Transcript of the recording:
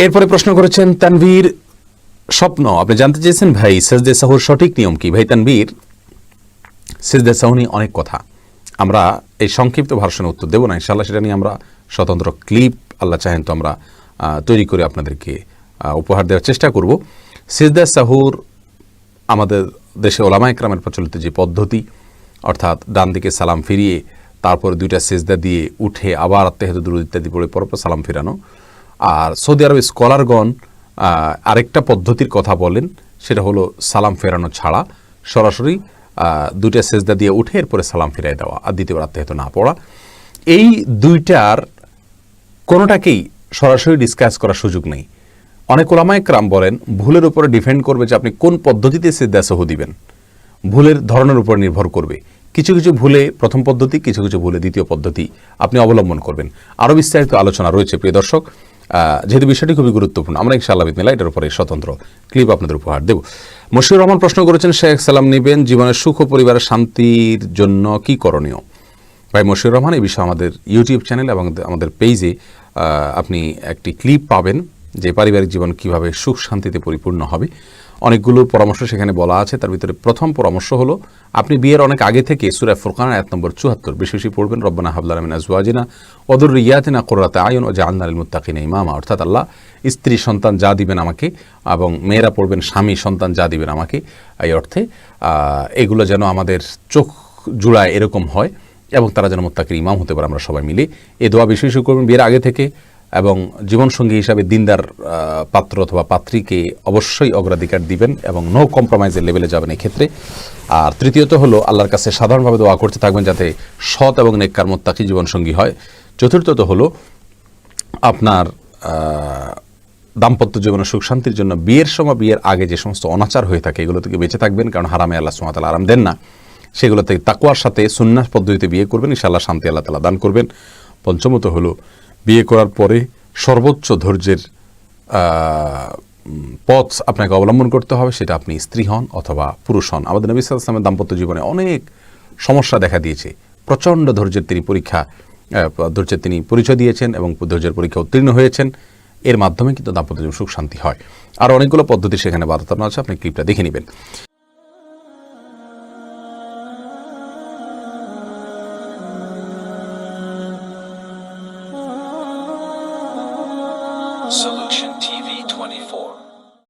এরপরে প্রশ্ন করেছেন তানভীর স্বপ্ন, আপনি জানতে চেয়েছেন ভাই সেজদে সাহুর সঠিক নিয়ম কি? ভাই তানভীর, সেজদে সাহু নিয়ে অনেক কথা, আমরা এই সংক্ষিপ্ত ভার্সনে উত্তর দেবো না, ইনশাআল্লাহ সেটা নিয়ে আমরা স্বতন্ত্র ক্লিপ আল্লাহ চাহেন তো আমরা তৈরি করে আপনাদেরকে উপহার দেওয়ার চেষ্টা করব। সেজদে সাহুর আমাদের দেশে ওলামা ইকরামের প্রচলিত যে পদ্ধতি, অর্থাৎ ডান দিকে সালাম ফিরিয়ে তারপরে দুইটা সেজদা দিয়ে উঠে আবার আত্মাহিয়াতুদ দুরূদ ইত্যাদি পড়ে পরপর সালাম ফিরানো। আর সৌদি আরবের স্কলারগণ আরেকটা পদ্ধতির কথা বলেন, সেটা হলো সালাম ফেরানো ছাড়া সরাসরি দুইটা সেজদা দিয়ে উঠে এরপরে সালাম ফিরাই দেওয়া আর দ্বিতীয়বার আত্মাহিয়াত না পড়া। এই দুইটার কোনোটাকেই সরাসরি ডিসকাস করার সুযোগ নেই। অনেক ওলামা ইকরাম বলেন ভুলের উপরে ডিপেন্ড করবে যে আপনি কোন পদ্ধতিতে সিজদা সাহু দিবেন, ভুলের ধরনের উপর নির্ভর করবে। কিছু কিছু ভুলে প্রথম পদ্ধতি, কিছু কিছু ভুলে দ্বিতীয় পদ্ধতি আপনি অবলম্বন করবেন। আরও বিস্তারিত আলোচনা রয়েছে প্রিয় দর্শক, যেহেতু বিষয়টি খুবই গুরুত্বপূর্ণ, আমরা ইনশাআল্লাহ বিসমিল্লাহ এটার উপরে স্বতন্ত্র ক্লিপ আপনাদের উপহার দেব। মশিউর রহমান প্রশ্ন করেছেন, শেখ সালাম নেবেন জীবনের সুখ ও পরিবারের শান্তির জন্য কি করণীয়? ভাই মশিউর রহমান, এই বিষয়ে আমাদের ইউটিউব চ্যানেল এবং আমাদের পেজে আপনি একটি ক্লিপ পাবেন যে পারিবারিক জীবন কিভাবে সুখ শান্তিতে পরিপূর্ণ হবে। অনেকগুলো পরামর্শ সেখানে বলা আছে, তার ভিতরে প্রথম পরামর্শ হলো আপনি বিয়ের অনেক আগে থেকে সূরা ফুরকান আয়াত নম্বর 74 বেশি বেশি পড়বেন, রব্বানা হাব লানা মিন আজওয়াজিনা ওয়া যুররিয়াতিনা কুররাতা আয়ুন ওয়াজআলনা লিল মুত্তাকিনা ইমামা। অর্থাৎ আল্লাহ স্ত্রী সন্তান যা দিবেন আমাকে, এবং মেয়েরা পড়বেন স্বামী সন্তান যা দিবেন আমাকে, এই অর্থে এগুলো যেন আমাদের চোখ জুড়ায় এরকম হয় এবং তারা যেন মুত্তাকির ইমাম হতে পারে আমরা সবাই মিলে। এই দোয়া বেশি বেশি করবেন বিয়ের আগে থেকে, এবং জীবনসঙ্গী হিসাবে দিনদার পাত্র অথবা পাত্রীকে অবশ্যই অগ্রাধিকার দিবেন এবং নো কম্প্রোমাইজের লেভেলে যাবেন এই ক্ষেত্রে। আর তৃতীয়ত হলো আল্লাহর কাছে সাধারণভাবে দোয়া করতে থাকবেন যাতে সৎ এবং নেককার মুত্তাকি জীবনসঙ্গী হয়। চতুর্থত হলো আপনার দাম্পত্য জীবনের সুখ শান্তির জন্য বিয়ের সময় বিয়ের আগে যে সমস্ত অনাচার হয়ে থাকে এগুলো থেকে বেঁচে থাকবেন, কারণ হারামে আল্লাহ সুবহানাহু ওয়া তাআলা আরাম দেন না। সেগুলো থেকে তাকওয়ার সাথে সুন্নাহ পদ্ধতিতে বিয়ে করবেন, ইনশাআল্লাহ শান্তি আল্লাহ তাআলা দান করবেন। পঞ্চমত হলো বিয়ে করার পরে সর্বোচ্চ ধৈর্যের পথ আপনাকে অবলম্বন করতে হবে, সেটা আপনি স্ত্রী হন অথবা পুরুষ হন। আমাদের নবী সাল্লাল্লাহু আলাইহি ওয়াসাল্লামের দাম্পত্য জীবনে অনেক সমস্যা দেখা দিয়েছে, প্রচণ্ড ধৈর্যের তিনি পরিচয় দিয়েছেন এবং ধৈর্যের পরীক্ষা উত্তীর্ণ হয়েছেন। এর মাধ্যমে কিন্তু দাম্পত্য জীবন সুখ শান্তি হয়। আর অনেকগুলো পদ্ধতি সেখানে বাধ্যতামূলক আছে, আপনি ক্লিপটা দেখে নেবেন। Solution TV.